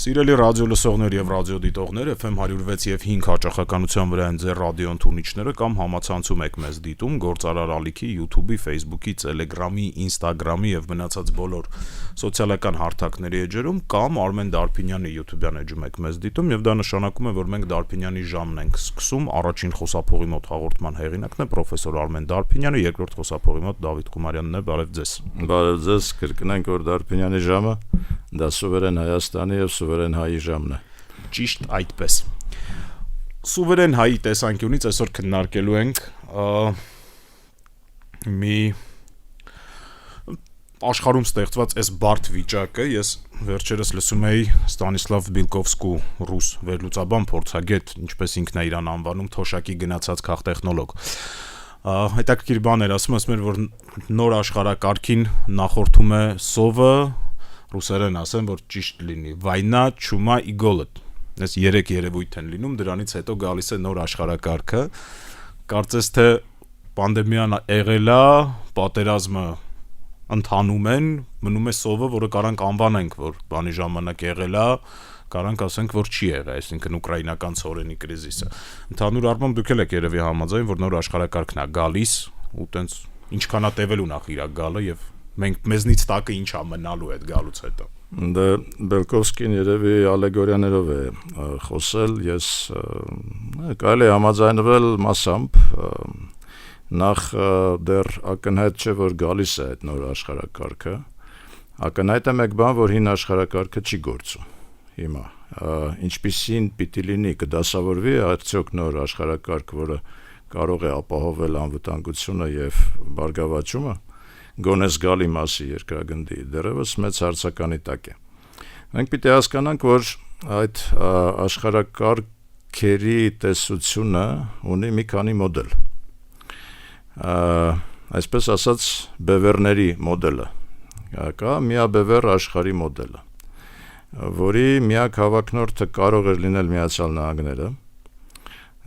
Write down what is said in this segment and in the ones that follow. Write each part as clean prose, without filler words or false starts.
Սիրելի ռադիո լսողներ եւ ռադիոդիտողներ, FM 106 եւ 5 հաճախականության վրա են ձեր ռադիո ընդունիչները կամ համացանցում եք մեզ դիտում Գործարար Ալիքի YouTube-ի, Facebook-ի, Telegram-ի, Instagram-ի եւ մնացած բոլոր սոցիալական հարթակների էջերում կամ Արմեն Դարփինյանի YouTube-յան էջում եք մեզ դիտում եւ դա նշանակում է, որ մենք Դարփինյանի ժամն ենք սկսում։ Առաջին խոսափողի մոտ հաղորդման հեղինակն է պրոֆեսոր Արմեն Դարփինյանը, երկրորդ խոսափողի մոտ Դավիթ Խումարյանն է։ Բարև ձեզ։ Բարև ձեզ, կրկնենք, որ Դարփինյանի ժամը դա սուվերեն Հայաստանի եւ սուվերեն հայի ժամն է։ Ճիշտ այդպես։ Սուվերեն հայի տեսանկյունից այսօր քննարկելու ենք մի աշխարհում ստեղծված այս բարդ վիճակը։ Ես վերջերս լսում էի Ստանիսլավ Բիլկովսկու ռուս վերլուծաբան փորձագետ, ինչպես ինքն է իրան անվանում, թոշակի գնացած քաղտեխնոլոգ։ Հետաքրքիր բան էր ասում էր, որ նոր աշխարհակարգին նախորդում է սովը, ռուսերեն ասեմ, որ ճիշտ լինի, վայնա, չումա, իգոլոտ։ Այս 3 երևույթ են լինում, դրանից հետո գալիս է նոր աշխարհակարգը։ Կարծես թե պանդեմիան եղել է, պատերազմը ընթանում են, մնում է սովը, որը կարանք անվանենք, որ բանի ժամանակ եղել է, կարանք ասենք, որ չի եղել, այսինքն ուկրաինական ցորենի կրիզիսը։ Ընդհանուր առմամբ դուք էլ եք երևի համաձայն, որ նոր աշխարհակարգն է գալիս, ու տենց ինչքան է տևելու նախ իր գալը եւ մենք մեզնից տակը ինչ է մնալու այդ գալուց հետո։ Դա Բելկովսկին երևի ալեգորիաներով է խոսել, ես կարելի է համաձայնվել մասամբ, նախ դեռ ակնհայտ չէ, որ գալիս է այդ նոր աշխարհակարգը, ակնհայտ է մեկ բան, որ հին աշխարհակարգը չի գործում հիմա, ինչպիսին պիտի լինի, կդասավորվի արդյոք նոր աշխարհակարգ, որը կարող է ապահովել անվտանգությունը եւ բարգավաճումը, գոնե զգալի մասի երկրագնդի դեռևս մեծ հարցականի տակ է։ Մենք պիտի հասկանանք, որ այդ աշխարհակարգերի տեսությունը ունի մի քանի մոդել։ Այսպես ասած, բևեռների մոդելը, կա միաբևեռ աշխարհի մոդելը, որի միակ հավակնորդը կարող էր լինել Միացյալ Նահանգները,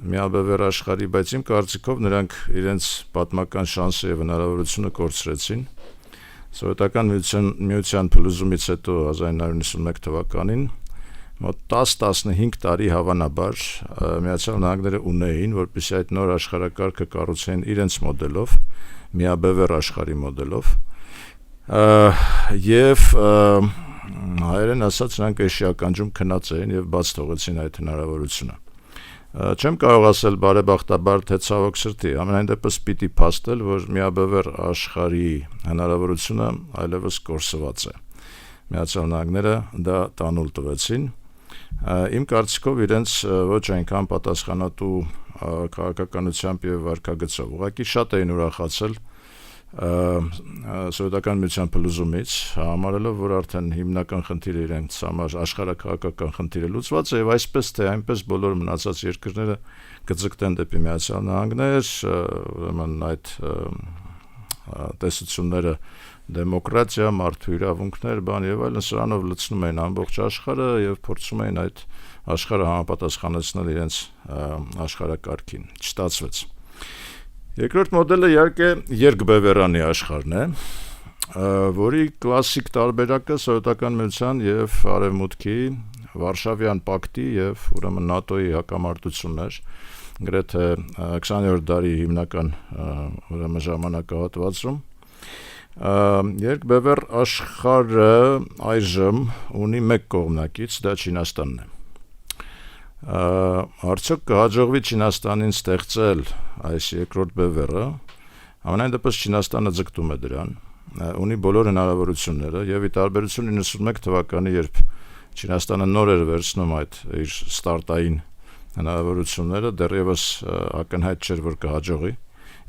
միաբևեռ աշխարհի, բայց իմ կարծիքով նրանք իրենց պատմական շանսը եւ հնարավորությունը կորցրեցին։ Սովետական միության փլուզումից հետո 1991 թվականին մոտ 10-15 տարի հավանաբար Միացյալ Նահանգները ունեին, որպեսզի այդ նոր աշխարհակարգը կառուցեին իրենց մոդելով, միաբևեռ աշխարհի մոդելով, եւ հայերեն ասած նրանք էշի ականջում քնած էին եւ բաց թողեցին այդ հնարավորությունը։ Չեմ կարող ասել բարեբախտաբար թե ցավոք սրտի, ամենայն դեպս պիտի փաստել, որ միաբևեռ աշխարհի հնարավորությունը այլևս կորսված է։ Միացյալ Նահանգները դա տանուլ տվեցին։ Իմ կարծիքով իրենց ոչ այնքան պատասխանատու քաղաքականությամբ եւ վարքագծով։ Ուղղակի շատ էին ուրախացել Սովետական միության փլուզումից, համարելով, որ արդեն հիմնական խնդիրը իրենց համար աշխարհակաղակական խնդիրը լուծված է եւ այսպես թե այնպես բոլոր մնացած երկրները կձգտեն դեպի Միացյալ Նահանգներ, ուրեմն այդ տեսությունները դեմոկրատիա, մարդու իրավունքներ, բան եւ այլն սրանով լցնում էին ամբողջ աշխարհը եւ փորձում էին այդ աշխարհը համապատասխանեցնել իրենց աշխարհակարգին։ Չստացվեց։ Երկրորդ մոդելը իհարկե երկբևեռանի աշխարհն է, որի կլասիկ տարբերակը Սովետական միության եւ Արևմուտքի Վարշավյան պակտի եւ ուրեմն ՆԱՏՕ-ի հակամարտությունն էր, գրեթե 20-րդ դարի հիմնական ուրեմն ժամանակահատվածում։ Երկբևեռ աշխարհը այժմ ունի մեկ կողմնակից, դա Չինաստանն է։ Արդյոք կհաջողվի Չինաստանին ստեղծել այս երկրորդ բևեռը, ամենայն դեպս Չինաստանը ձգտում է դրան, ունի բոլոր հնարավորությունները եւ ի տարբերություն 91 թվականի, երբ Չինաստանը նոր էր վերցնում այդ իր ստարտային հնարավորությունները, դեռևս ակնհայտ չէր, որ կհաջողի,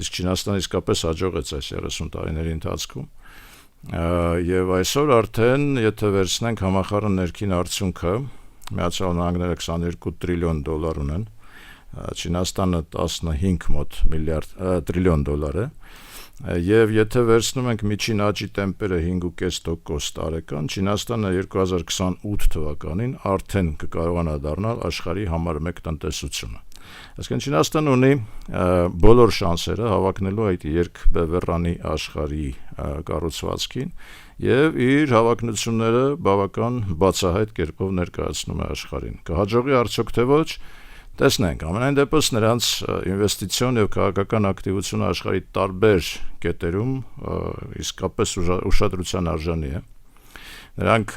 իսկ Չինաստանը իսկապես հաջողեց այս 30 տարիների ընթացքում։ Եվ այսօր արդեն, եթե վերցնենք համախառն ներքին արդյունքը, Միացյալ Նահանգները 22 տրիլիոն դոլար ունեն, Չինաստանը 15 մոտ տրիլիոն դոլար է, եւ եթե վերցնում ենք միջին աճի տեմպերը 5.5% տարեկան, Չինաստանը 2028 թվականին արդեն կկարողանա դառնալ աշխարհի համար 1 տնտեսությունը։ Այսինքն Չինաստանը ունի բոլոր շանսերը հավակնելու այդ երկբևեռանի աշխարհի կառուցվածքին եւ իր հավակնությունները բավական բացահայտ կերպով ներկայացնում է աշխարհին։ Կհաջողի արդյոք թե ոչ, տեսնենք։ Ամենայն դեպս նրանց ինվեստիցիոն եւ քաղաքական ակտիվությունը աշխարհի տարբեր կետերում իսկապես ուշադրության արժանի է։ Նրանք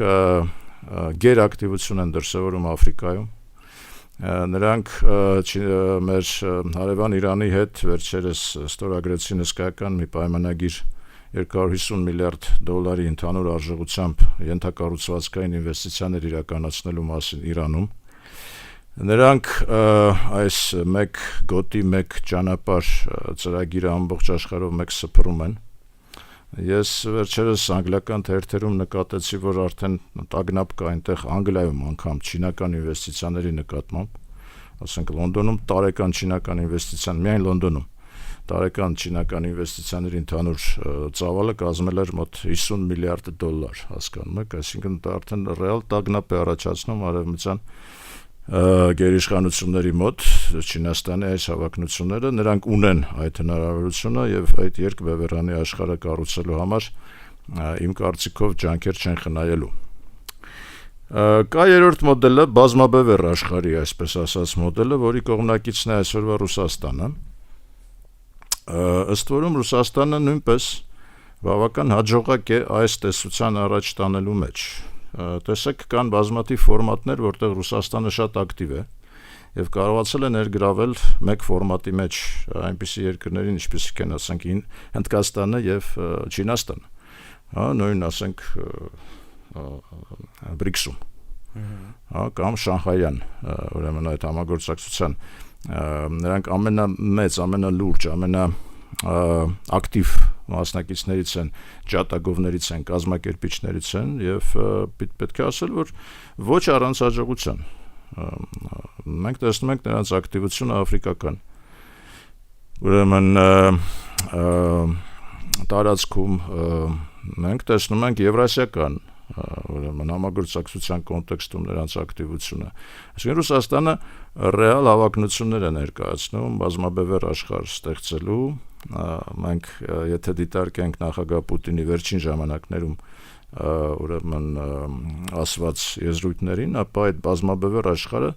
գերակտիվություն են դրսևորում Աֆրիկայում։ Նրանք մեր հարևան Իրանի հետ վերջերս ստորագրեցին հսկայական մի պայմանագիր 250 միլիարդ դոլարի ընդհանուր արժողությամբ ենթակառուցվածքային ինվեստիցիաներ իրականացնելու մասին Իրանում։ Նրանք այս մեկ գոտի, մեկ ճանապարհ ծրագիրը ամբողջ աշխարհով մեկ սփռում են։ Ես վերջերս անգլիական թերթերում նկատեցի, որ արդեն տագնապ կա այնտեղ Անգլիայում անգամ չինական ինվեստիցիաների նկատմամբ, ասենք Լոնդոնում տարեկան չինական ինվեստիցիան, միայն Լոնդոնում տարեկան չինական ինվեստիցիաների ընդհանուր ծավալը կազմել էր մոտ 50 միլիարդ դոլար, հասկանում եք, այսինքն դա արդեն ռեալ տագնապ է առաջացնում արևմտյան գերիշխանությունների մոտ Չինաստանի այս հավակնությունները, նրանք ունեն այդ հնարավորությունը եւ այդ երկբևեռանի աշխարհը կառուցելու համար իմ կարծիքով ջանքեր չեն խնայելու։ Կա երրորդ մոդելը, բազմաբևեռ աշխարհի, այսպես ասած մոդելը, որի կողմնակիցն է այսօրվա Ռուսաստանը։ Ըստ որում Ռուսաստանը նույնպես բավական հաջողակ է այս տեսության առաջ տանելու մեջ։ Տեսեք, կան բազմաթիվ ֆորմատներ, որտեղ Ռուսաստանը շատ ակտիվ է եւ կարողացել է ներգրավել մեկ ֆորմատի մեջ այնպիսի երկրներին, ինչպիսիք են, ասենք, Հնդկաստանը եւ Չինաստանը, նույն, ասենք, BRICS-ում, կամ Շանհայյան, ուրեմն այդ համագործակցության նրանք ամենամեծ, ամենալուրջ, ակտիվ մասնակիցներից են, ջատագովներից են, կազմակերպիչներից են եւ պետք է ասել, որ ոչ առանց հաջողության։ Մենք տեսնում ենք նրանց ակտիվությունը աֆրիկական։ Ուրեմն տարածքում մենք տեսնում ենք եվրասիական ուրեմն համագործակցության կոնտեքստում նրանց ակտիվությունը։ Այսինքն Ռուսաստանը ռեալ հավակնություններ է ներկայացնում բազմաբևեռ աշխարհ ստեղծելու։ Մենք եթե դիտարկենք նախագահ Պուտինի վերջին ժամանակներում ուրեմն ասված եզրույթներին, ապա այդ բազմաբևեռ աշխարհը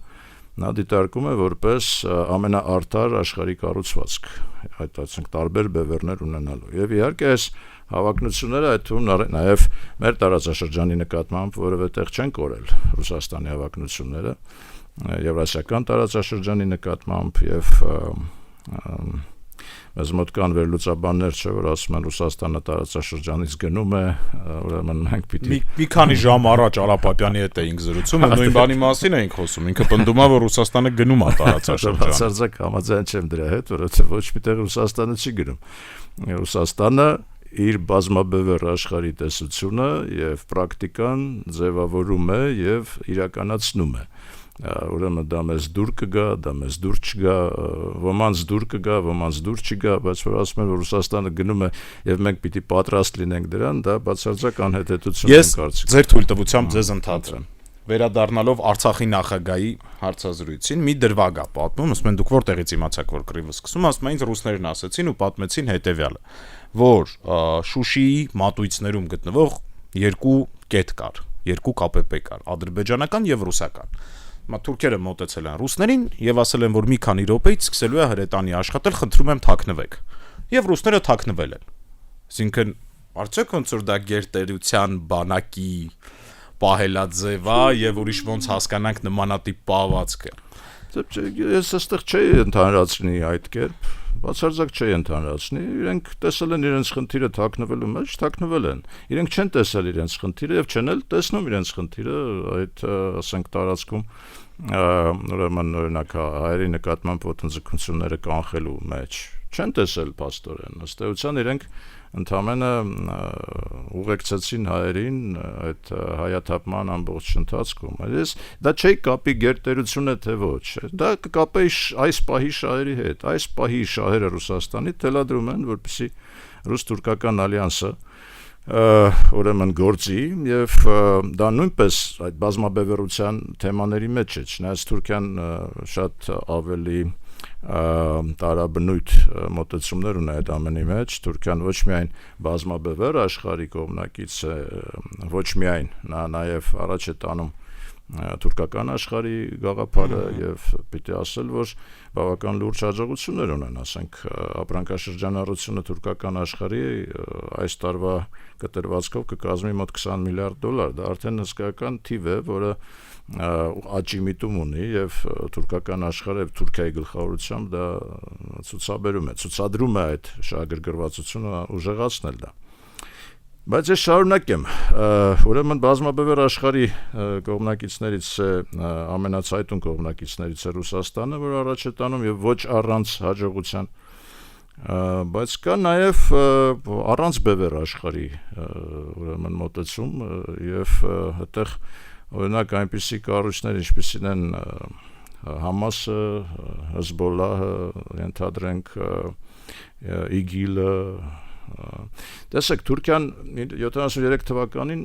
նա դիտարկում է որպես ամենաարդար աշխարհի կառուցվածք, այդ ասենք տարբեր բևեռներ ունենալու։ Եվ իհարկե այս հավակնությունները այդ թվում նաև մեր տարածաշրջանի նկատմամբ որևէ տեղ չեն կորել Ռուսաստանի հավակնությունները եվրասիական տարածաշրջանի նկատմամբ եւ մեզ մոտ կան վերլուծաբաններ, չէ՞ որ ասում են Ռուսաստանը տարածաշրջանից գնում է, ուրեմն մենք պիտի մի քանի ժամ առաջ Արա Պապյանի հետ էինք զրուցում, նույն բանի մասին էինք խոսում, ինքը պնդում է, որ Ռուսաստանը գնում է տարածաշրջան։ Բացարձակ համաձայն չեմ դրա հետ, որովհետեւ ոչ մի տեղ Ռուսաստանը չի գնում։ Ռուսաստանը իր բազմաբևեռ աշխարհի տեսությունը եւ պրակտիկան ձևավորում է եւ իրականացնում է։ Ուրեմն դա մեզ դուր կգա, դա մեզ դուր չգա, ոմանց դուր կգա, ոմանց դուր չգա, բայց որ ասում են, որ Ռուսաստանը գնում է եւ մենք պիտի պատրաստ լինենք դրան, դա բացարձակ անհետեթություն է կարծիք։ Ես ձեր թույլտվությամբ ձեզ ընդհանրեմ։ Վերադառնալով Արցախի նախագահի հարցազրույցին, մի դրվագ է պատմում, ասում են դուք որտեղից իմացաք, որ կռիվը սկսում, ասում են ինձ ռուսներն ասեցին ու պատմեցին հետեւյալը, որ Շուշիի մատույցներում գտնվող երկու կետ կար, երկու ԿՊՊ կար, ադրբեջանական եւ ռուսական։ Թուրքերը մոտեցել են ռուսներին եւ ասել են, որ մի քանի րոպեից սկսելու է հրետանի աշխատել, խնդրում եմ թաքնվեք։ Եվ ռուսները թաքնվել են։ Այսինքն, արդյոք ոնց որ դա գերտերության բանակի պահելաձև է եւ ուրիշ ոնց հասկանանք նմանատիպ պահվածք է։ Ես այստեղ չէի ընդհանրացնի այդ կերպ, բացարձակ չէի ընդհանրացնի, իրենք տեսել են իրենց խնդիրը թաքնվելու մեջ, թաքնվել են։ Իրենք չեն տեսել իրենց խնդիրը եւ չեն էլ տեսնում իրենց խնդիրը այդ, ասենք, տարածքում ուրեմն օրինակ հայերի նկատմամբ ոտնձգությունները կանխելու մեջ չեն տեսել փաստորեն, ըստ էության իրենք ընդամենը ուղեկցեցին հայերին այդ հայաթափման ամբողջ ընթացքում։ Այս դա չի կապի գերտերությունը թե ոչ, դա կկապի այս պահի շահերի հետ։ Այս պահի շահերը Ռուսաստանի թելադրում են, որպեսզի ռուս-թուրքական ալյանսը ուրեմն գործի եւ դա նույնպես այդ բազմաբևեռության թեմաների մեջ է, չնայած Թուրքիան շատ ավելի տարաբնույթ մոտեցումներ ունի այդ ամենի մեջ Թուրքիան ոչ միայն բազմաբևեռ աշխարհի կողմնակից է ոչ միայն նա նաև առաջ է տանում թուրքական աշխարհի գաղափարը եւ պիտի ասել որ բավական լուրջ հաջողություններ ունեն ասենք ապրանքաշրջանառությունը թուրքական աշխարհի այս տարվա կտրվածքով կկազմի մոտ $20 միլիարդ դա արդեն հսկայական թիվ է որը աճի միտում ունի եւ թուրքական աշխարհը եւ Թուրքիայի գլխավորությամբ դա ցուցադրում է այդ շահագրգռվածությունը ուժեղացնել դա Բայց ես շարունակեմ, ուրեմն բազմաբևեռ աշխարհի կողմնակիցներից է ամենացայտուն կողմնակիցներից է Ռուսաստանը, որ առաջ է տանում եւ ոչ առանց հաջողության, բայց կա նաեւ առանց բևեռ աշխարհի ուրեմն մոտեցում եւ այդտեղ օրինակ այնպիսի կառույցներ, ինչպիսին են Համասը, Հեզբոլլահը, ենթադրենք ԻԳԻԼ-ը Տեսեք, Թուրքիան 73 թվականին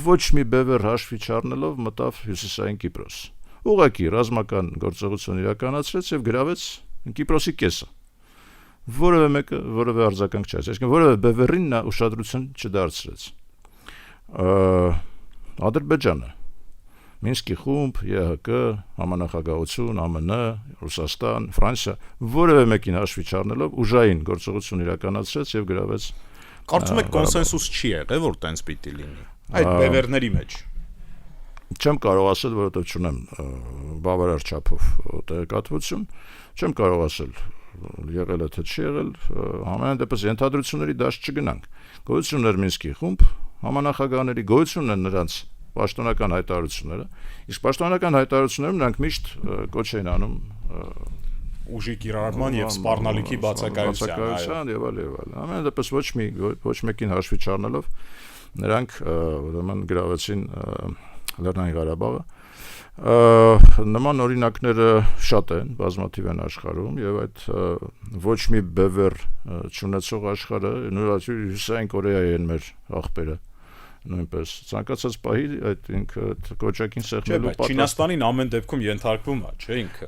ոչ մի բևեռ հաշվի չառնելով մտավ հյուսիսային Կիպրոս։ Ուղղակի ռազմական գործողություն իրականացրեց եւ գրավեց Կիպրոսի կեսը։ Որևէ մեկը որևէ արձագանք չարեց, այսինքն որևէ բևեռին նա ուշադրություն չդարձրեց։ Ադրբեջանը Մինսկի խումբ, ԵՀԿ, համանախագահություն, ԱՄՆ, Ռուսաստան, Ֆրանսիա, որևէ մեկին հաշվի չառնելով ուժային գործողություն իրականացրեց եւ գրավեց։ Կարծում եք կոնսենսուս չի եղել, որ տենց պիտի լինի։ Այդ բևեռների մեջ։ Չեմ կարող ասել, որովհետեւ չունեմ բավարար չափով տեղեկատվություն, չեմ կարող ասել եղել է թե չի եղել, համենայն դեպս ենթադրությունների դաշտ չգնանք։ Գոյություններ Մինսկի խումբ, համանախագահաների գոյությունն են նրանց պաշտոնական հայտարարությունները, իսկ պաշտոնական հայտարարություններում նրանք միշտ կոչ էին անում ուժի կիրառման եւ սպառնալիքի բացակայության եւ այլ։ Ամեն դեպս ոչ մեկին հաշվի չառնելով նրանք ուրեմն գրավեցին Լեռնային Ղարաբաղը։ Նման օրինակները շատ են, բազմաթիվ են աշխարհում եւ այդ ոչ մի բևեռ չունեցող աշխարհը նույնիսկ Հյուսիսային Կորեայի են մեր աղբերը նույնպես ցանկացած պահի այդ ինքը կոճակին սեղմելու պատրաստ Չինաստանին ամեն դեպքում ենթարկվում է, չէ՞ ինքը։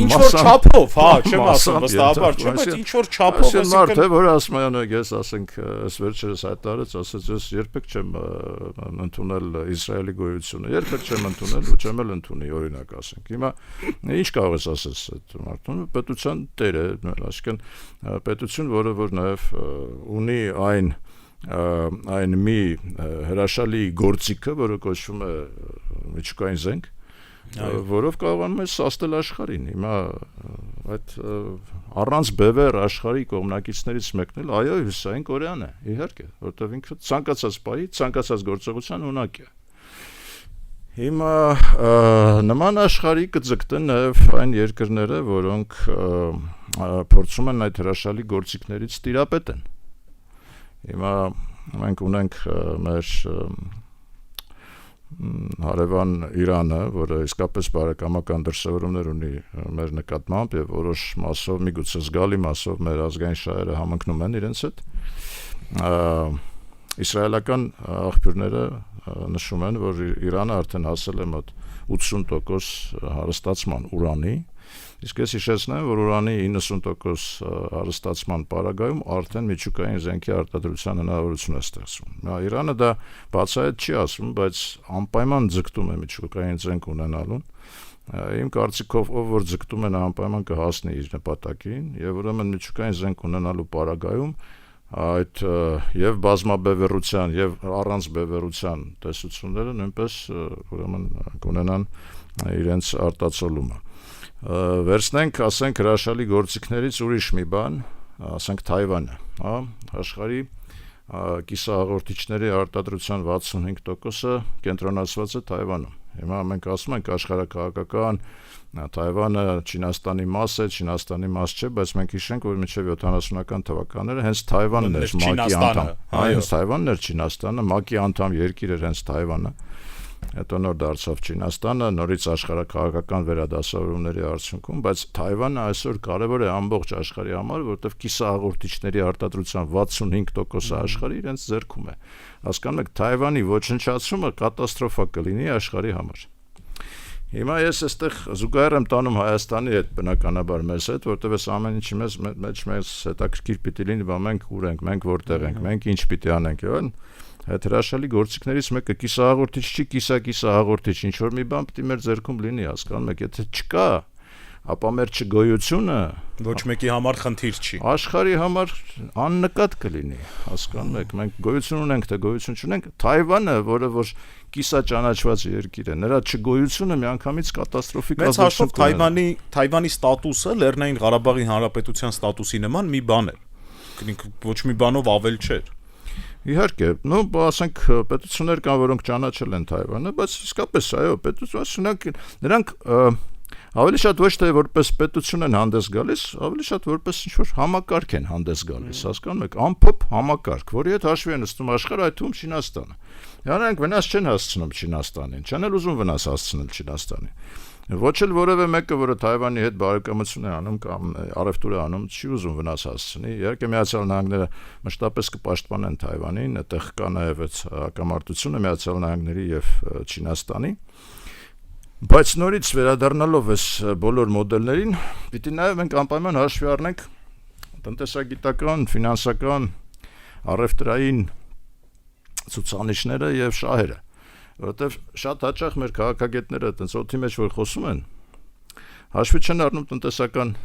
Ինչ որ չափով, հա, չեմ ասում վստահաբար, չէ՞, բայց ինչ որ չափով այսինքն մարդը, որ ասում է, ես ասենք, այս վերջերս հայտարարեց, ասաց, ես երբեք չեմ ընդունել Իսրայելի գոյությունը, երբեք չեմ ընդունել ու չեմ էլ ընդունի, օրինակ ասենք։ Հիմա ինչ կարող ես ասես այդ մարդուն, պետության տեր է, այսինքն պետություն, որը որ նաև ունի այն մի հրաշալի գործիքը, որը կոչվում է միջուկային զենք, որով կարողանում է սաստել աշխարհին։ Հիմա այդ առանց բևեռ աշխարհի կողմնակիցներից մեկն էլ այո Հյուսիսային Կորեան է, իհարկե, որովհետև ինքը ցանկացած պահի, ցանկացած գործողության ունակ է։ Հիմա նման աշխարհի կձգտեն նաև այն երկրները, որոնք փորձում են այդ հրաշալի գործիքներից տիրապետեն։ Հիմա մենք ունենք մեր հարևան Իրանը, որը իսկապես բարեկամական դրսևորումներ ունի մեր նկատմամբ եւ որոշ մասով, միգուցե զգալի մասով մեր ազգային շահերը համընկնում են իրենց հետ։ Իսրայելական աղբյուրները նշում են, որ Իրանը արդեն հասել է մոտ 80% հարստացման ուրանի, իսկ ես հիշեցնեմ, որ ուրանի 90% հարստացման պարագայում արդեն միջուկային զենքի արտադրության հնարավորություն է ստեղծվում։ Իրանը դա բացահայտ չի ասում, բայց անպայման ձգտում է միջուկային զենք ունենալուն։ Իմ կարծիքով, ով որ ձգտում է նա անպայման կհասնի իր նպատակին, եւ ուրեմն միջուկային զենք ունենալու պարագայում այդ եւ բազմաբևեռության եւ առանց բևեռության տեսությունները նույնպես ուրեմն կունենան իրենց արտացոլումը։ Վերցնենք, ասենք հրաշալի գործիքներից ուրիշ մի բան, ասենք Թայվանը, հա, աշխարհի կիսահաղորդիչների արտադրության 65%-ը կենտրոնացված է Թայվանում։ Հիմա մենք ասում ենք աշխարհակաղակական Թայվանը Չինաստանի մաս է, Չինաստանի մաս չէ, բայց մենք հիշենք, որ մինչև 70-ական թվականները հենց Թայվանն էր ՄԱԿ-ի անդամ։ Հենց Թայվանն էր Չինաստանը, ՄԱԿ-ի անդամ երկիր էր հենց Թայվանը։ Հետո նոր դարձավ Չինաստանը, նորից աշխարհակաղակական վերադասավորումների արդյունքում, բայց Թայվանը այսօր կարևոր է ամբողջ աշխարհի համար, որովհետև կիսահաղորդիչների արտադրության 65%-ը աշխարհի իրենց ձեռքում է։ Հասկանում եք, Թայվանի ոչնչացումը կատաստրոֆա կլինի աշխարհի համար։ Հիմա ես այստեղ զուգահեռ եմ տանում Հայաստանի հետ բնականաբար մեզ հետ, որտեղ այս ամեն ինչի մեզ հետաքրքիր պիտի լինի, բա մենք ուր ենք, մենք որտեղ ենք, մենք ինչ պիտի անենք, եւ այդ հրաշալի գործիքներից մեկը կիսահաղորդիչ չի, կիսահաղորդիչ, ինչ որ մի բան պիտի մեր ձեռքում լինի, հասկանում եք, եթե չկա, ապա մեր չգոյությունը ոչ մեկի համար խնդիր չի։ Աշխարհի համար աննկատ կլինի, հասկանում եք, մենք գոյություն ունենք, թե գոյություն չունենք, Թայվանը, որը որ կիսա ճանաչված երկիր է, նրա չգոյությունը միանգամից կատաստրոֆիկ Մեծ հաշվով Թայվանի ստատուսը Լեռնային Ղարաբաղի Հանրապետության ստատուսի նման մի բան է։ Ոչ մի բանով ավել չէր։ Իհարկե, ասենք պետություններ կան, որոնք ճանաչել են Թայվանը, բայց իսկապես այո, պետությունները նրանք ավելի շատ ոչ թե որպես պետություն են հանդես գալիս, ավելի շատ որպես ինչ-որ համակարգ են հանդես գալիս, հասկանում եք, ամփոփ համակարգ, որի հետ հաշվի են նստում աշխարհը, այդ թվում Չինաստանը։ Նրանք վնաս չեն հասցնում Չինաստանին, չեն էլ ուզում վնաս հասցնել Չինաստանին։ Ոչ էլ որևէ մեկը, որը Թայվանի հետ բարեկամություն է անում կամ առևտուր է անում, չի ուզում վնաս հասցնի։ Իհարկե Միացյալ Նահանգները մշտապես կպաշտպանեն Թայվանին, այդտեղ կա նաև այդ հակամարտությունը Միացյալ Նահանգների եւ Չինաստանի։ Բայց նորից վերադառնալով այս բոլոր մոդելներին, պիտի նաև մենք անպայման հաշվի առնենք տնտեսագիտական, ֆինանսական, առևտրային ցուցանիշները եւ շահերը, որովհետեւ շատ հաճախ մեր քաղաքագետները այդպես օդի մեջ որ խոսում են, հաշվի չեն առնում տնտեսական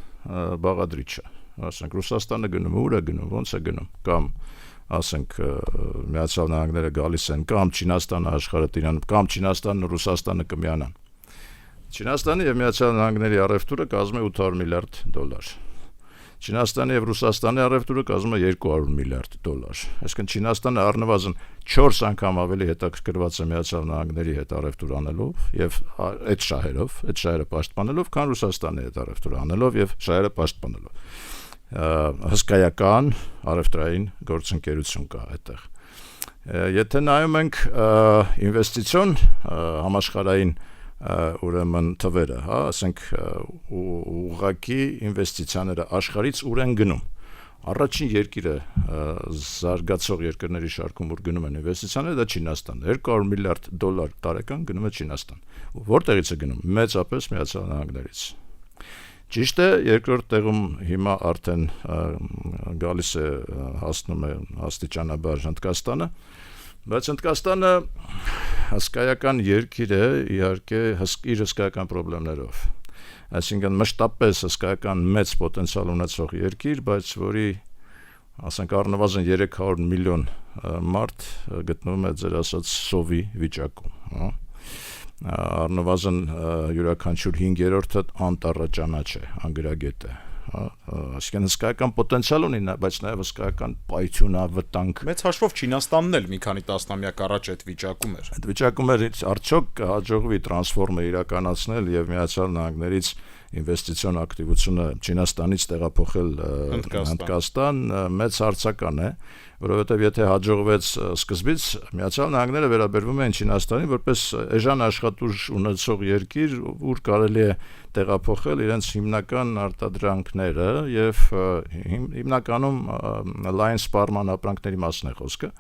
բաղադրիչը, ասենք Ռուսաստանը գնում, ուր է գնում, ոնց է գնում, կամ ասենք Միացյալ Նահանգները գալիս են, կամ Չինաստանը աշխարհը տիրանում, կամ Չինաստանն ու Ռուսաստանը կմիանան։ Չինաստանի եւ Միացյալ Նահանգների առևտուրը կազմում է $800 միլիարդ։ Չինաստանի եւ Ռուսաստանի առևտուրը կազմում է $200 միլիարդ։ Այսինքն Չինաստանը առնվազն 4 անգամ ավելի հետաքրքրված է Միացյալ Նահանգների հետ առևտուր անելով եւ այդ շահերը պաշտպանելով, քան Ռուսաստանի հետ առևտուր անելով եւ շահերը պաշտպանելով։ Հսկայական առևտրային գործընկերություն կա այդտեղ։ Եթե նայում ենք ինվեստիցիոն համաշխարհային ուրեմն թվերը, հա, ասենք ուղղակի ինվեստիցիաները աշխարհից ուր են գնում։ Առաջին երկիրը զարգացող երկրների շարքում ուր գնում են ինվեստիցիաները, դա Չինաստանն է։ $200 միլիարդ տարեկան գնում է Չինաստան։ Որտեղից է գնում։ Մեծապես Միացյալ Նահանգներից։ Ճիշտ է, երկրորդ տեղում հիմա արդեն գալիս է հասնում է աստիճանաբար Հնդկաստանը, բայց Հնդկաստանը հսկայական երկիր է, իհարկե իր հսկայական խնդիրներով։ Այսինքն մշտապես հսկայական մեծ պոտենցիալ ունեցող երկիր, բայց որի ասենք առնվազն 300 միլիոն մարդ գտնվում է ձեր ասած սովի վիճակում, հա։ Առնվազն յուրաքանչյուր 5-րդը անտառաճանաչ է, անգրագետ է, այսինքն հսկայական պոտենցիալ ունի, բայց նաև հսկայական պայթյունավտանգ։ Մեծ հաշվով Չինաստանն էլ մի քանի տասնամյակ առաջ այդ վիճակում էր։ Այդ վիճակում էր արդյոք կհաջողվի տրանսֆորմը իրականացնել եւ Միացյալ Նահանգներից ինվեստիցիոն ակտիվությունը Չինաստանից տեղափոխել Հնդկաստան մեծ հարցական է, որովհետև եթե հաջողվեց սկզբից Միացյալ Նահանգները վերաբերվում են Չինաստանին որպես էժան աշխատուժ ունեցող երկիր, ուր կարելի է տեղափոխել իրենց հիմնական արտադրանքները եւ հիմնականում լայն սպառման ապրանքների մասն է խոսքը։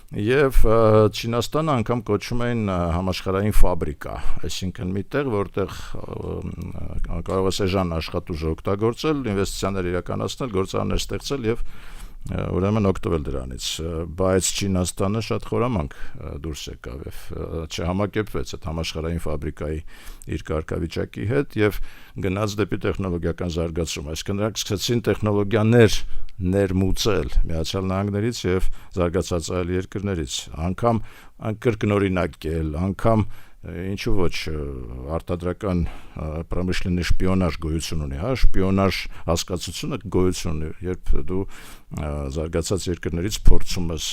Եվ Չինաստանը անգամ կոչում են համաշխարհային ֆաբրիկա, այսինքն մի տեղ, որտեղ կարող է էժան աշխատուժը օգտագործել, ինվեստիցիաներ իրականացնել, գործարաններ ստեղծել եւ ուրեմն օգտվել դրանից, բայց Չինաստանը շատ խորամանկ դուրս եկավ եւ չհամակերպվեց այդ համաշխարհային ֆաբրիկայի իր կարգավիճակի հետ եւ գնաց դեպի տեխնոլոգիական զարգացում, այսինքն նրանք սկսեցին տեխնոլոգիաներ ներմուծել Միացյալ Նահանգներից եւ զարգացած այլ երկրներից, անգամ կրկնօրինակել, անգամ ինչու ոչ արտադրական պրոմышленный շպիոնաժ գոյություն ունի, հա, շպիոնաժ հասկացությունը գոյություն ունի, երբ դու զարգացած երկրներից փորձում ես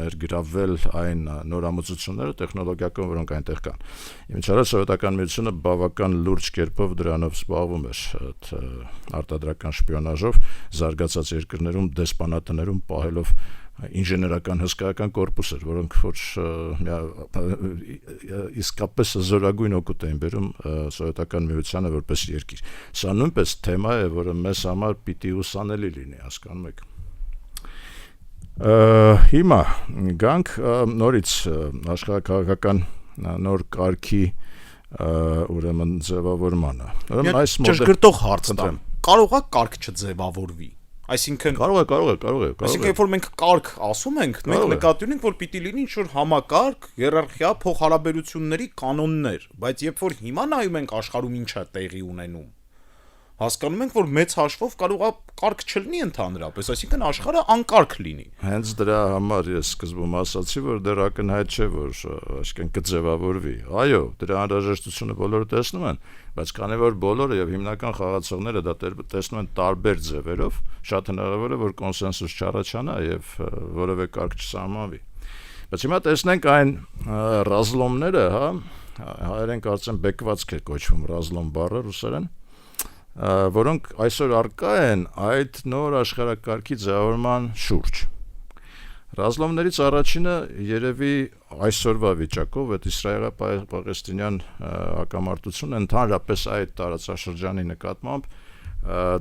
ներգրավել այն նորամուծությունները տեխնոլոգիական, որոնք այնտեղ կան։ Իմիջիայլոց սովետական միությունը բավական լուրջ կերպով դրանով զբաղվում էր, արտադրական շպիոնաժով, զարգացած երկրներում, դեսպանատներում պահելով ինժեներական հսկայական կորպուսեր, որոնք որ իսկապես զորագույն օգուտ էին բերում սովետական միությանը որպես երկիր։ Սա նույնպես թեմա է, որը մեզ համար պիտի ուսանելի լինի, հասկանում եք։ Հիմա գանք նորից աշխարհաքաղաքական նոր կարգի ուրեմն ձևավորմանը։ Ուրեմն այս ճշգրտող հարց տամ։ Կարող է կարգ չձևավորվի։ Այսինքն կարող է։ Այսինքն երբ որ մենք կարգ ասում ենք, մենք նկատի ունենք, որ պիտի լինի ինչ-որ համակարգ, հիերարխիա, փոխհարաբերությունների կանոններ, բայց երբ որ հիմա նայում ենք աշխարհում ինչ է տեղի ունենում, հասկանում ենք, որ մեծ հաշվով կարող է կարգ չլինի ընդհանրապես, այսինքն աշխարհը անկարգ լինի։ Հենց դրա համար ես սկզբում ասացի, որ դեռ ակնհայտ չէ, որ այսինքն կձևավորվի։ Այո, դրա անհրաժեշտությունը բոլորը տեսնում են, բայց քանի որ բոլորը եւ հիմնական խաղացողները դա տեսնում են տարբեր ձևերով, շատ հնարավոր է, որ կոնսենսուս չառաջանա եւ որևէ կարգ չսահմանվի։ Բայց հիմա տեսնենք այն ռազլոմները, հայերեն կարծեմ բեկվածք է կոչվում ռազլոմ բառը ռուսերեն, որոնք այսօր արկա են այդ նոր աշխարհակարգի ձևավորման շուրջ։ Ռազլոմներից առաջինը երևի այսօրվա վիճակով այդ իսրայելա-պաղեստինյան հակամարտությունը ընդհանրապես այդ տարածաշրջանի նկատմամբ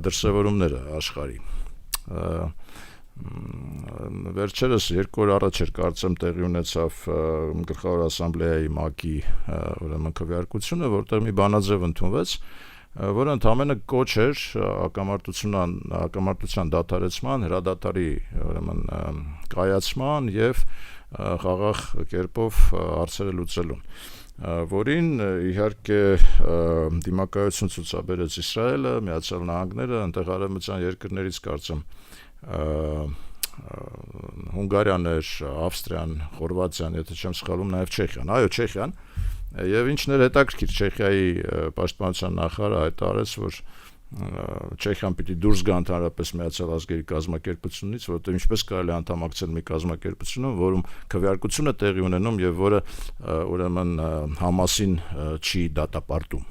դրսևորումները աշխարհի։ Վերջերս 2 օր առաջ էր կարծեմ տեղի ունեցավ Գլխավոր ասամբլեայի ՄԱԿ-ի ուրեմն քվեարկությունը, որտեղ մի բանաձև ընդունվեց, որը ընդամենը կոչ էր հակամարտության դադարեցման, հրադադարի ուրեմն կայացման եւ խաղաղ կերպով հարցերը լուծելուն, որին իհարկե դիմակայություն ցուցաբերեց Իսրայելը, Միացյալ Նահանգները, այնտեղ արևմտյան երկրներից կարծեմ Հունգարիան էր, Ավստրիան, Խորվաթիան, եթե չեմ սխալվում, նաեւ Չեխիան, այո, Չեխիան։ Եվ ինչն էր հետաքրքիր, Չեխիայի պաշտպանության նախարարը հայտարարեց, որ Չեխիան պիտի դուրս գա ընդհանրապես Միացյալ ազգերի կազմակերպությունից, որովհետև ինչպես կարելի է անդամակցել մի կազմակերպությունում, որում քվեարկությունը տեղի ունենում եւ որը ուրեմն Համասին չի դատապարտում,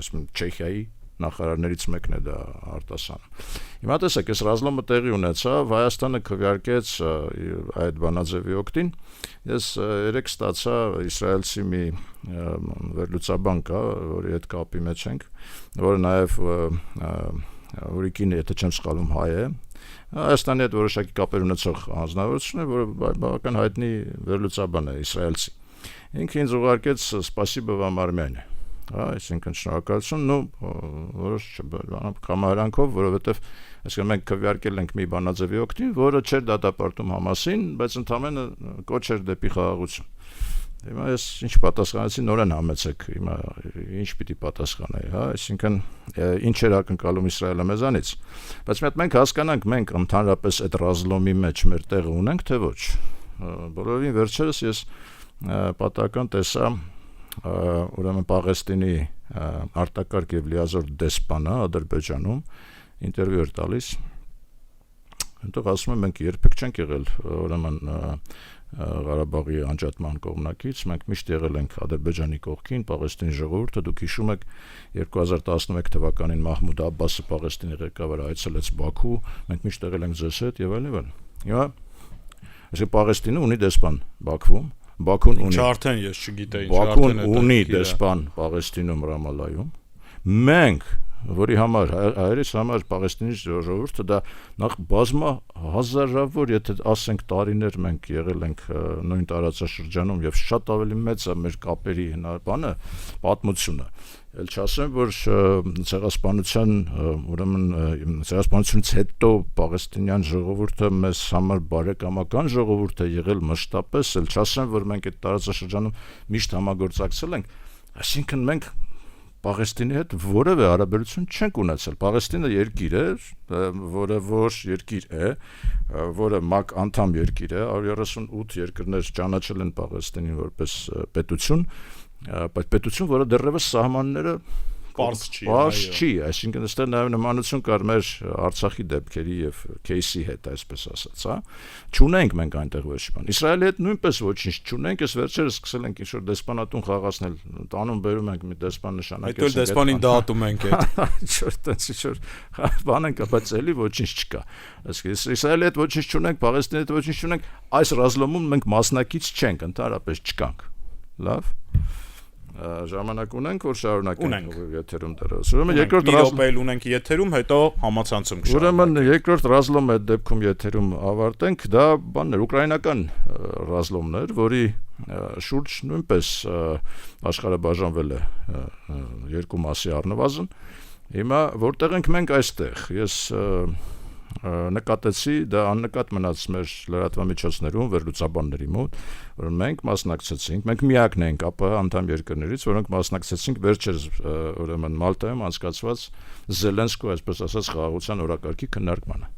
այսինքն Չեխիայի նախարարներից մեկն է դա արտասանում։ Հիմա տեսեք, այս ռազլոմը տեղի ունեցավ, Հայաստանը քվեարկեց այդ բանաձևի օգտին։ Ես երեք ստացա իսրայելցի մի վերլուծաբան կա, որի հետ կապի մեջ ենք, որը նաև որի կինը, եթե չեմ սխալվում, հայ է։ Հայաստանի հետ որոշակի կապեր ունեցող անձնավորություն է, որը բավական հայտնի վերլուծաբան է, իսրայելցի։ Ինքը ինձ ուղարկեց «Սպասիբո վամ Արմենիա», այսինքն շնորհակալություն, որոշ կամահարանքով, որովհետև այսինքն մենք քվեարկել ենք մի բանաձևի օգտին, որը չէր դատապարտում Համասին, բայց ընդամենը կոչ էր դեպի խաղաղություն։ Հիմա ես ինչ պատասխանեցի, նորեն համեցեք, հիմա ինչ պիտի պատասխանեի, այսինքն ինչ էր ակնկալում Իսրայելը մեզանից։ Բայց մի հատ մենք հասկանանք, մենք ընդհանրապես այդ ռազլոմի մեջ մեր տեղը ունենք, թե ոչ։ Բոլորովին վերջերս ես պատահական տեսա ուրեմն Պաղեստինի արտակարգ եւ լիազոր դեսպանը Ադրբեջանում ինտերվյու էր տալիս։ Այնտեղ ասում են մենք երբեք չենք եղել ուրեմն Ղարաբաղի անջատման կողմնակից, մենք միշտ եղել ենք Ադրբեջանի կողքին, Պաղեստինի ժողովուրդը, դուք հիշում եք 2011 թվականին Մահմուդ Աբբասը Պաղեստինի ղեկավարը այցելեց Բաքու, մենք միշտ եղել ենք ձեզ հետ եւ այլն։ Հիմա այսինքն Պաղեստինը ունի դեսպան Բաքվում, Բաքուն ունի արդեն ես չգիտեի, Բաքուն ունի դեսպան Պաղեստինում Ռամալայում։ Մենք, որի համար հայերիս համար Պաղեստինի ժողովուրդը դա նախ բազմա հազարավոր, եթե ասենք տարիներ մենք եղել ենք նույն տարածաշրջանում եւ շատ ավելի մեծ է մեր կապերի բանը, պատմությունը։ Էլ չասեմ, որ ցեղասպանության ուրեմն ցեղասպանությունից հետո Պաղեստինյան ժողովուրդը մեզ համար բարեկամական ժողովուրդ է եղել մշտապես, էլ չասեմ, որ մենք այդ տարածաշրջանում միշտ համագործակցել ենք, այսինքն մենք Պաղեստինի հետ որևէ հարաբերություն չենք ունեցել։ Պաղեստինը երկիր է, որը որ երկիր է, որը ՄԱԿ անդամ երկիր է, 138 երկրներ ճանաչել են Պաղեստինին որպես պետություն, բայց պետություն, որը դեռևս սահմանները պարզ չի, այսինքն այստեղ նաև նմանություն կար մեր Արցախի դեպքերի եւ кейսի հետ, այսպես ասած, հա։ Չունենք մենք այնտեղ ոչ բան։ Իսրայելի հետ նույնպես ոչինչ չունենք, ես վերջերս սկսել ենք ինչ-որ դեսպանատուն խաղացնել, տանում բերում ենք մի դեսպան նշանակել։ Հետո դեսպանին դատում ենք այդ։ Ինչ-որ բան ենք, բայց էլի ոչինչ չկա։ Այսինքն Իսրայելի հետ ոչինչ չունենք, Պաղեստինի հետ ոչինչ չունենք, այս ռազլոմում մենք մասնակից չենք, ընդհանրապես չկանք։ Լավ։ ժամանակ ունենք, որ շարունակենք եթերում դրած։ Ուրեմն երկրորդ ռազմել ունենք եթերում, հետո համացանցում կշարունակենք։ Ուրեմն երկրորդ ռազմը այդ դեպքում եթերում ավարտենք, դա բաններ ուկրաինական ռազմներ, որի շուրջ նույնպես աշխարհը բաժանվել է երկու մասի առնվազն։ Հիմա որտեղ ենք մենք այստեղ։ Ես նկատեցի, դա աննկատ մնաց մեր լրատվամիջոցներում, վերլուծաբանների մոտ, որ մենք մասնակցեցինք, մենք միակն ենք ԱՊՀ անդամ երկրներից, որոնք մասնակցեցինք վերջերս ուրեմն Մալտայում անցկացված Զելենսկու, այսպես ասած, խաղաղության օրակարգի քննարկմանը,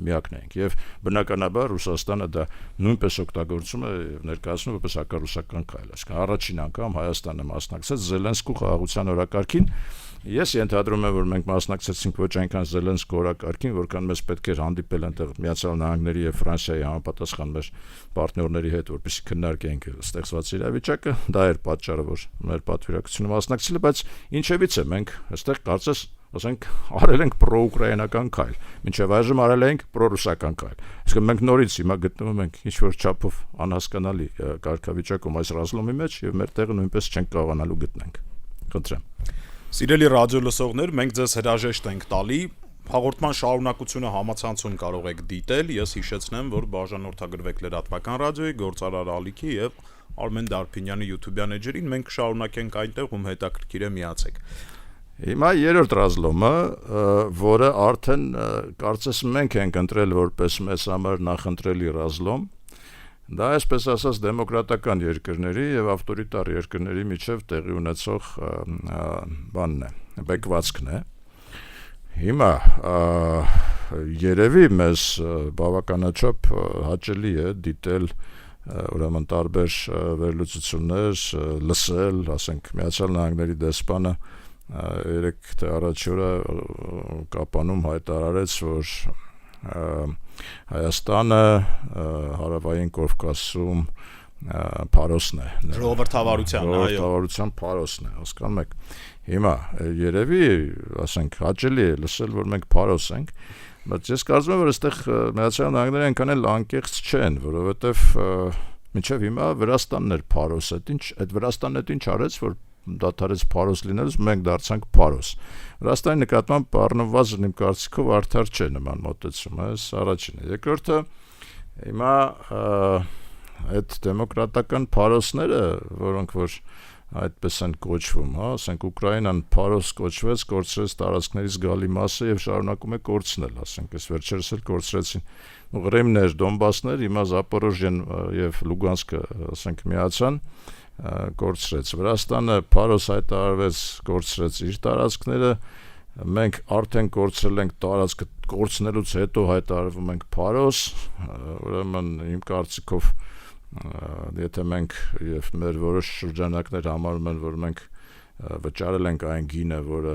միակն ենք, եւ բնականաբար Ռուսաստանը դա նույնպես օգտագործում է եւ ներկայացնում որպես հակառուսական քայլ, այսինքն առաջին անգամ Հայաստանը մասնակցեց Զելենսկու խաղաղության օրակարգին։ Ես ենթադրում եմ, որ մենք մասնակցեցինք ոչ այնքան Զելենսկու օրակարգին, որքան մեզ պետք էր հանդիպել այնտեղ Միացյալ Նահանգների եւ Ֆրանսիայի համապատասխան մեր պարտներների հետ, որպեսզի քննարկենք ստեղծված իրավիճակը, դա էր պատճառը, որ մեր պատվիրակությունը մասնակցել է, բայց ինչևից է մենք այստեղ կարծես ասենք արել ենք պրոուկրաինական քայլ, մինչև այժմ արել ենք պրոռուսական քայլ։ Այսինքն մենք նորից հիմա գտնվում ենք ինչ-որ չափով անհասկանալի կարգավիճակում այս ռազմի մեջ եւ մեր տեղը նույնպես չենք կարողանալու գտնենք։ Խնդրեմ։ Սիրելի ռադիո լսողներ, մենք ձեզ հրաժեշտ ենք տալի, հաղորդման շարունակությունը համացանցում կարող եք դիտել, ես հիշեցնեմ, որ բաժանորդագրվեք լրատվական ռադիոյի, գործարար Ալիքի եւ Արմեն Դարփինյանի YouTube-յան էջերին, մենք կշարունակենք այնտեղ, ում հետաքրքիր է միացեք։ Հիմա երրորդ ռազմը, որը արդեն կարծես մենք ենք ընտրել որպես մեզ համար նախընտրելի ռազլոմ, դա այսպես ասած դեմոկրատական երկրների եւ ավտորիտար երկրների միջև տեղի ունեցող բանն է, բեկվածքն է։ Հիմա երևի մեզ բավականաչափ հաճելի է դիտել ուրեմն տարբեր վերլուծություններ, լսել, ասենք Միացյալ Նահանգների դեսպանը երեք թե առաջ օրը կապանում հայտարարեց, որ Հայաստանը հարավային Կովկասում փարոսն է։ Ժողովրդավարության փարոսն է, հասկանում եք։ Հիմա երևի, ասենք, հաճելի է լսել, որ մենք փարոս ենք, բայց ես կարծում եմ, որ այստեղ Միացյալ Նահանգները այնքան էլ անկեղծ չեն, որովհետև մինչև հիմա Վրաստանն էր փարոս, այդ Վրաստանն ինչ արեց, որ դադարեց փարոս լինելուց, մենք դարձանք փարոս։ Վրաստանի նկատմամբ առնվազն իմ կարծիքով արդար չէ նման մոտեցումը, այս առաջինը։ Երկրորդը, հիմա այդ դեմոկրատական փարոսները, որոնք որ այդպես են կոչվում, ասենք Ուկրաինան փարոս կոչվեց, կորցրեց տարածքների զգալի մասը եւ շարունակում է կորցնել, ասենք, այս վերջերս էլ կորցրեցին Ղրիմներ, Դոնբասներ, հիմա Զապորոժիան եւ Լուգանսկը, ասենք, միացան կորցրեց։ Վրաստանը փարոս հայտարարվեց, կորցրեց իր տարածքները, մենք արդեն կորցրել ենք տարածքը, կորցնելուց հետո հայտարարվում ենք փարոս, ուրեմն իմ կարծիքով եթե մենք եւ մեր որոշ շրջանակներ համարում են, որ մենք վճարել ենք այն գինը, որ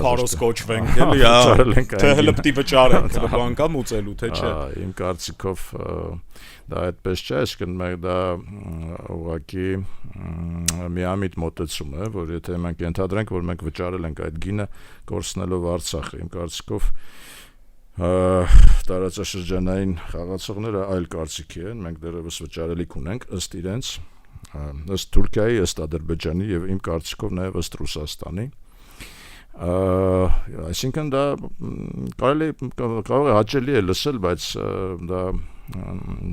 փարոս կոչվենք, էլի, թե հələ պիտի վճարենք, անգամ ուծելու, թե չէ։ Իմ կարծիքով դա այդպես չէ, այսինքն մենք դա ուղղակի միամիտ մոտեցում է, որ եթե մենք ենթադրենք, որ մենք վճարել ենք այդ գինը կորցնելով Արցախը, իմ կարծիքով տարածաշրջանային խաղացողները այլ կարծիքի են, մենք դեռևս վճարելիք ունենք ըստ իրենց, ըստ Թուրքիայի, ըստ Ադրբեջանի եւ իմ կարծիքով նաեւ ըստ Ռուսաստանի։ Այսինքն դա կարող է հաճելի է լսել, բայց դա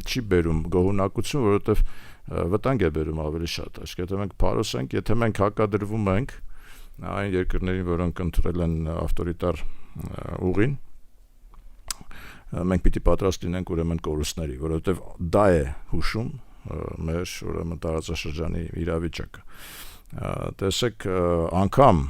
չի բերում գոհունակություն, որովհետեւ վտանգ է բերում ավելի շատ։ Այսինքն եթե մենք փարոս ենք, եթե մենք հակադրվում ենք այն երկրներին, որոնք ընտրել են ավտորիտար ուղին, մենք պիտի պատրաստ լինենք ուրեմն կորուստների, որովհետեւ դա է հուշում մեր ուրեմն տարածաշրջանի իրավիճակը։ Տեսեք, անգամ,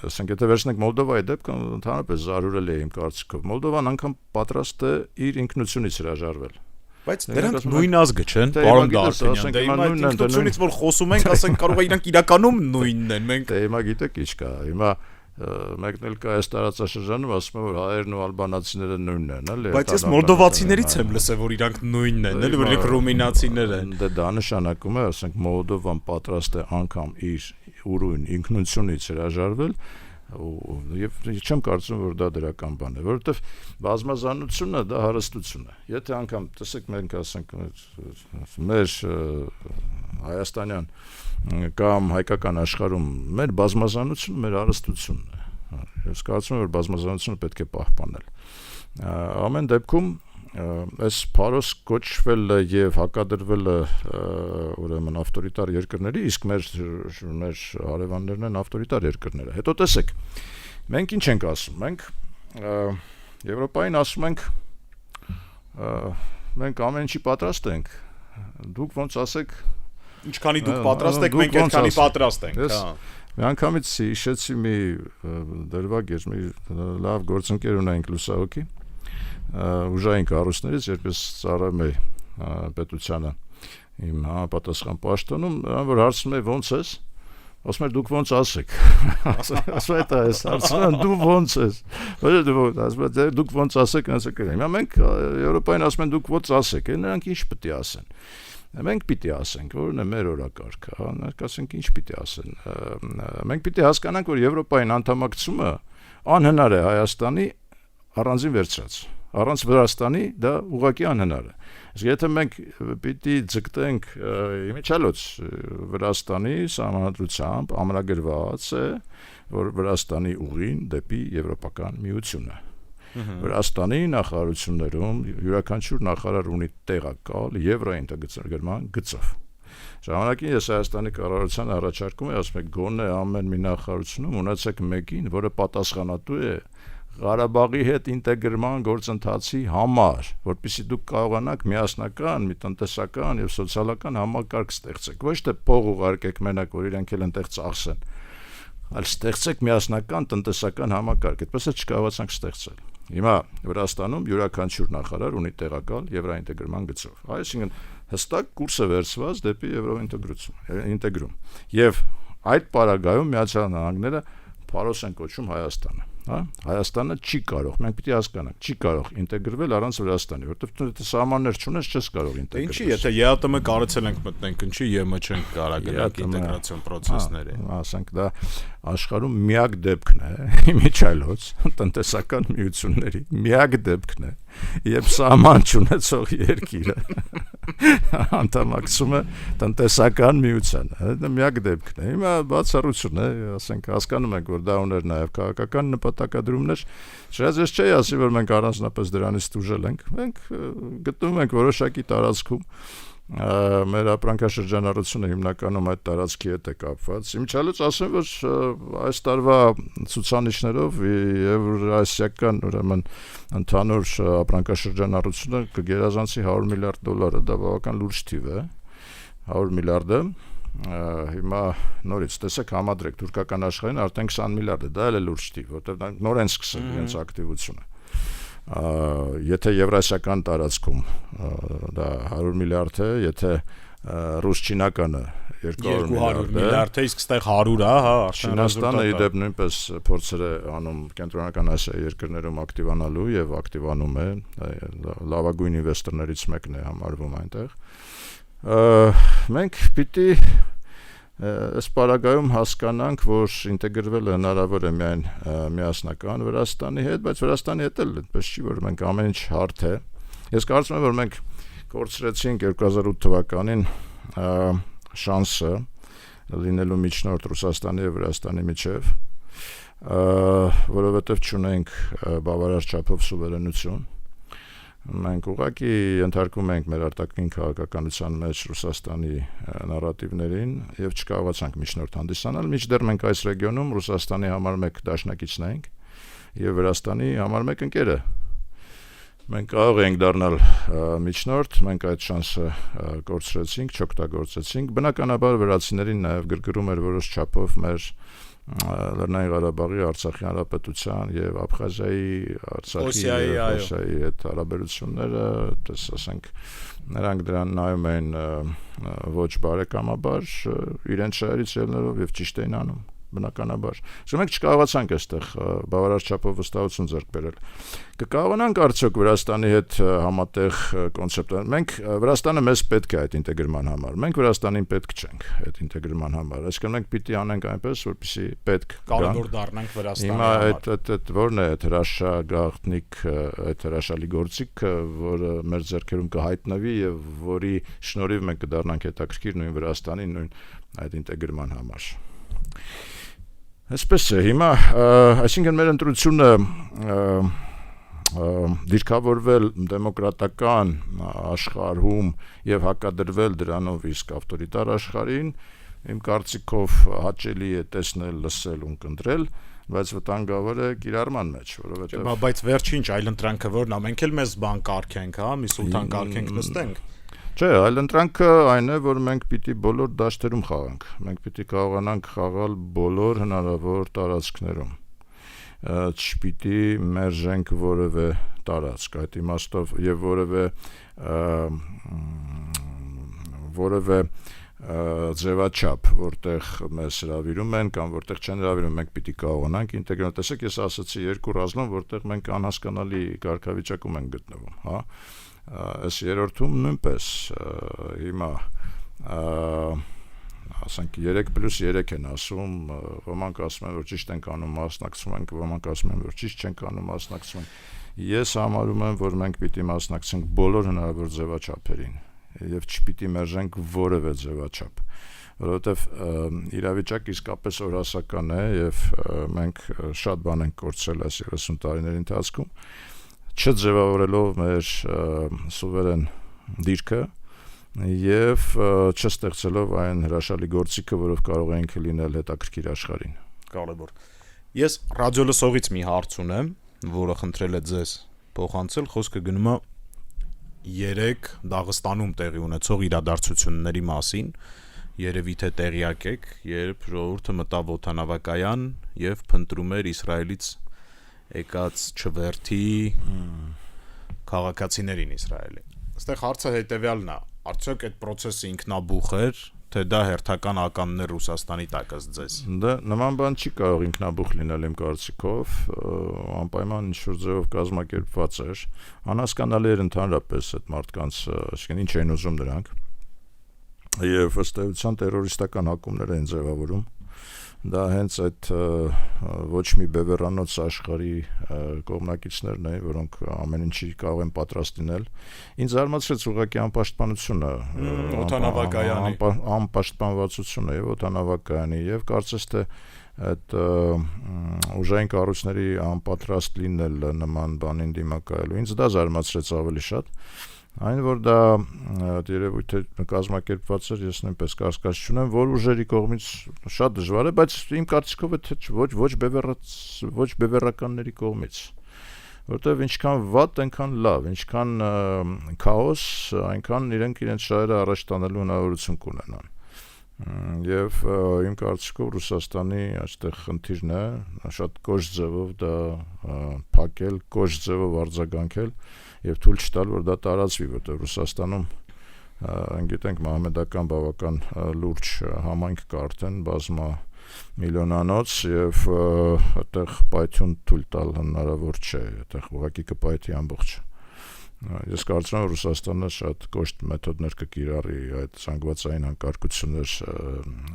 ասենք, եթե վերցնենք Մոլդովայի դեպքը, ընդհանրապես զարհուրել է իմ կարծիքով։ Մոլդովան անգամ պատրաստ է իր ինքնությունից հրաժարվել։ Բայց դրանք նույն ազգը չեն, պարոն Դարփինյան, դե հիմա ինքնությունից որ խոսում ենք, ասենք կարող է իրանք իրականում նույնն են, մենք դե հիմա գիտեք ինչ կա, հիմա մեկն էլ կա այս տարածաշրջանում, ասում է, որ հայերն ու ալբանացիները նույնն են, էլի։ Բայց ես մոլդովացիներից եմ լսել, որ իրանք նույնն են, էլի, որ իրանք ռումինացիներ են։ Դե դա նշանակում է, ասենք, Մոլդովան պատրաստ է անգամ իր ուրույն ինքնությունից հրաժարվել, եւ չեմ կարծում, որ դա դրական բան է, որովհետեւ բազմազանությունը դա հարստություն է։ Եթե անգամ տեսեք մենք ասենք մեր հայաստանյան կամ հայկական աշխարհում մեր բազմազանությունը մեր հարստությունն է։ Ես կարծում եմ, որ բազմազանությունը պետք է պահպանել։ Ամեն դեպքում այս փարոս կոչվելը եւ հակադրվելը ուրեմն ավտորիտար երկրների, իսկ մեր հարևաններն են ավտորիտար երկրները։ Հետո տեսեք, մենք ինչ ենք ասում, մենք Եվրոպային ասում ենք մենք ամեն ինչի պատրաստ ենք, դուք ոնց ասեք, ինչքանի դուք պատրաստ եք, մենք այդքանի պատրաստ ենք, հա։ Մի անգամից հիշեցի մի դրվագ էր, մի լավ գործընկեր ունենք լուսահոգի ուժային կառույցներից, երբ ես ծառայում էի պետությանը իմ համապատասխան պաշտոնում, որ հարցնում է ոնց ես, ասում էր դուք ոնց ասեք, ասում է դա ես հարցնում եմ դու ոնց ես, ասում է դուք ոնց ասեք, հիմա մենք Եվրոպային ասում են դուք ոնց ասեք, նրանք ինչ պետք է ասեն, մենք պիտի ասենք, որն է մեր օրակարգը, նրանք ասենք ինչ պիտի ասեն, մենք պիտի հասկանանք, որ Եվրոպային անդամակցումը անհնար է Հայաստանի առանձին վերցրած, առանց Վրաստանի դա ուղղակի անհնար է։ Իսկ եթե մենք պիտի ձգտենք իմիջիալոց Վրաստանի սահմանադրությամբ ամրագրված է, որ Վրաստանի ուղին դեպի Եվրոպական միություն է։ Վրաստանի նախարարություններում յուրաքանչյուր նախարար ունի տեղակալ եվրոինտեգրացիոն գծով։ Ժամանակին ես Հայաստանի կառավարության առաջարկում եմ, ասում եմ գոնե ամեն մի նախարարությունում ունեցեք մեկին, որը պատասխանատու է Ղարաբաղի հետ ինտեգրման գործընթացի համար, որպեսզի դուք կարողանաք միասնական, մի տնտեսական եւ սոցիալական համակարգ ստեղծեք։ Ոչ թե փող ուղարկեք մենակ, որ իրենք էլ այնտեղ ծախսեն, այլ ստեղծեք միասնական տնտեսական համակարգ։ Այդպես է չկարողացանք ստեղծել։ Հիմա Վրաստանում յուրաքանչյուր նախարար ունի տեղակալ եվրոինտեգրման գծով։ Այսինքն հստակ կուրս է վերցված դեպի եվրոինտեգրում։ Եվ այդ պարագայում Միացյալ Նահանգները փարոս են կոչում Հայաստանը, հա? Հայաստանը չի կարող, մենք պիտի հասկանանք, չի կարող ինտեգրվել առանց Վրաստանի, որովհետև դու սահմաններ չունես, չես կարող ինտեգրվել։ Ինչի, եթե ԵԱՏՄ կարեցել ենք մտնենք, ինչի ԵՄ չենք կարող գնանք ինտեգրացիոն process-ների։ Ասենք դա աշխարհում միակ դեպքն է, իմիջիալոց տնտեսական միությունների միակ դեպքն է, երբ սահման չունեցող երկիրը անդամակցում է տնտեսական միության, դա միակ դեպքն է։ Հիմա բացառություն է, ասենք հասկանում ենք, որ դա ուներ նաև քաղաքական նպատակադրումներ, չնայած ես չէի ասի, որ մենք առանձնապես դրանից տուժել ենք, մենք գտնվում ենք որոշակի տարածքում, մեր ապրանքաշրջանառությունը հիմնականում այդ տարածքի հետ է կապված։ Իմիջիալոց ասեմ, որ այս տարվա ցուցանիշներով եվրասիական ուրեմն ընդհանուր ապրանքաշրջանառությունը կգերազանցի $100 միլիարդ, դա բավական լուրջ թիվ է, 100 միլիարդը, հիմա նորից տեսեք համադրեք թուրքական աշխարհին արդեն 20 միլիարդ է, դա էլ է լուրջ թիվ, որտեղ նոր են սկսել իրենց ակտիվությունը։ Եթե եվրասիական տարածքում դա 100 միլիարդ է, եթե ռուս-չինականը 200 միլիարդ է, իսկ ստեղ 100 է, հա, Չինաստանը իդեպ նույնպես փորձեր է անում կենտրոնական Ասիայի երկրներում ակտիվանալու եւ ակտիվանում է, լավագույն ինվեստորներից մեկն է համարվում այնտեղ։ Մենք պիտի այս պարագայում հասկանանք, որ ինտեգրվելը հնարավոր է միայն միասնական Վրաստանի հետ, բայց Վրաստանի հետ էլ այդպես չի, որ մենք ամեն ինչ հարթ է։ Ես կարծում եմ, որ մենք կորցրեցինք 2008 թվականին շանսը լինելու միջնորդ Ռուսաստանի եւ Վրաստանի միջև, որովհետեւ չունենք բավարար չափով սուվերենություն։ Մենք ուղղակի ենթարկում ենք մեր արտաքին քաղաքականության մեջ Ռուսաստանի նարատիվներին եւ չկարողացանք միջնորդ հանդիսանալ, մինչդեռ մենք այս ռեգիոնում Ռուսաստանի համար մեկ դաշնակիցն ենք եւ Վրաստանի համար մեկ ընկերը։ Մենք կարող ենք դառնալ միջնորդ, մենք այդ շանսը կորցրեցինք, չօգտագործեցինք։ Բնականաբար վրացիներին նաեւ գրգռում էր որոշ չափով մեր Լեռնային Ղարաբաղի, Արցախի հանրապետության եւ Աբխազիայի, Արցախի հետ հարաբերությունները, ասենք, նրանք դրան նայում են ոչ բարեկամաբար, իրենց շահերից ելնելով եւ ճիշտ էին անում։ բնականաբար։ Մենք չկարողացանք այստեղ բավարար չափով վստահություն ձեռք բերել։ Կկարողանանք արդյոք Վրաստանի հետ համատեղ կոնցեպտ։ Մենք Վրաստանը մեզ պետք է այդ ինտեգրման համար։ Մենք Վրաստանին պետք չենք այդ ինտեգրման համար։ Այսինքն մենք պիտի անենք այնպես, որպեսզի պետք կարևոր դառնանք Վրաստանի համար։ համար։ Այդ որն է այդ հրաշագաղտնիք, այդ հրաշալի գործիքը, որը մեր ձեռքերում կհայտնվի եւ որի շնորհիվ մենք կդառնանք հետաքրքիր նույն Վրաստանին, նույն այդ ինտեգրման համար։ Այսպես է, հիմա, այսինքն մեր ընտրությունը դիրքավորվել դեմոկրատական աշխարհում եւ հակադրվել դրանով իսկ ավտորիտար աշխարհին, իմ կարծիքով հաճելի է տեսնել, լսել ու ընտրել, բայց վտանգավոր է կիրառման մեջ, որովհետեւ Բայց վերջին այլընտրանքը որն է, մենք էլ մեզ բան կարգենք, հա, մի սուլտան կարգենք նստենք։ Չէ, այլընտրանքը այն է, որ մենք պիտի բոլոր դաշտերում խաղանք։ Մենք պիտի կարողանանք խաղալ բոլոր հնարավոր տարածքներում։ Չպիտի մերժենք որևէ տարածք, այդ իմաստով եւ որևէ ձևաչափ, որտեղ մեզ հravirում են կամ որտեղ չեն հravirում, մենք պիտի կարողանանք ինտեգրել։ Տեսեք, ես ասացի երկու ռազմում, որտեղ մենք անհասկանալի կարգավիճակում ենք գտնվում, հա։ Այս երրորդում նույնպես հիմա ասենք 3+3 են ասում, ոմանք ասում են, որ ճիշտ ենք անում, մասնակցում ենք, ոմանք ասում են, որ ճիշտ չենք անում, մասնակցում են։ Ես համարում եմ, որ մենք պիտի մասնակցենք բոլոր հնարավոր ձևաչափերին եւ չպիտի մերժենք որևէ ձևաչափ, որովհետեւ իրավիճակը իսկապես օրհասական է եւ մենք շատ բան ենք կորցրել այս 30 տարիների ընթացքում, չձևավորելով մեր սուվերեն դիրքը եւ չստեղծելով այն հրաշալի գործիքը, որով կարող ենք լինել հետաքրքիր աշխարհին։ Կարևոր։ Ես ռադիոլսողից մի հարց ունեմ, որը խնդրել է ձեզ փոխանցել, խոսքը գնում է 3 Դաղստանում տեղի ունեցող իրադարձությունների մասին, երևի թե տեղյակ եք, երբ ժողովուրդը մտավ օդանավակայան եւ փնտրում էր Իսրայելից եկած չվերթի քաղաքացիներին Իսրայելի։ Այստեղ հարցը հետեւյալն է. արդյոք այդ process-ը ինքնաբուխ էր, թե դա հերթական ականներ Ռուսաստանի տակ ըստ ձեզ։ Դա նման բան չի կարող ինքնաբուխ լինել իմ կարծիքով, անպայման ինչ-որ ձևով կազմակերպված էր, անհասկանալի էր ընդհանրապես այդ մարդկանց, այսինքն ինչ էին ուզում նրանք, եւ ըստ էության տերորիստական հակումներ էին ձևավորում։ Դա հենց այդ ոչ մի բևեռանոց աշխարհի կողմնակիցներն էին, որոնք ամեն ինչի կարող են պատրաստ լինել։ Ինձ զարմացրեց ուղղակի անպաշտպանությունը, անպաշտպանվածությունը եւ օդանավակայանի եւ կարծես թե այդ ուժային կառույցների անպատրաստ լինել նման բանին դիմակայելու։ Ինձ դա զարմացրեց ավելի շատ։ Այն որ դա երևույթ է կազմակերպված էր, ես նույնպես կասկած չունեմ, որ ուժերի կողմից շատ դժվար է, բայց իմ կարծիքով ոչ բևեռականների կողմից, որտեղ ինչքան վատ, այնքան լավ, ինչքան քաոս, այնքան իրենց շահերը առաջ տանելու հնարավորություն կունենան։ Եվ իմ կարծիքով Ռուսաստանի այստեղ խնդիրն է շատ կոշտ ձևով դա փակել, կոշտ ձևով արձագանքել եւ թույլ չտալ, որ դա տարածվի, որտեղ Ռուսաստանում գիտենք մահմեդական բավական լուրջ համայնք կա արդեն բազմա միլիոնանոց եւ այդտեղ պայթյուն թույլ տալ հնարավոր չէ, այդտեղ ուղղակի կպայթի ամբողջ։ Ես կարծում եմ Ռուսաստանը շատ կոշտ մեթոդներ կկիրառի այդ զանգվածային հանկարկություններ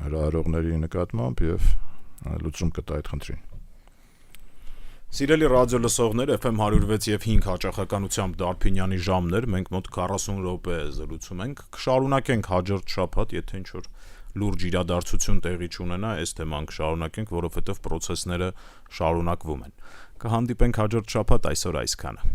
հրահրողների նկատմամբ եւ լուծում կտա այդ խնդրին։ Սիրելի ռադիոլսողներ, FM 106 եւ 5 հաճախականությամբ Դարփինյանի ժամներ, մենք մոտ 40 րոպե զրուցում ենք, կշարունակենք հաջորդ շաբաթ, եթե ինչ-որ լուրջ իրադարձություն տեղի չունենա, այս թեման կշարունակենք, որովհետեւ process-ները շարունակվում են։ Կհանդիպենք հաջորդ շաբաթ, այսօր այսքանը։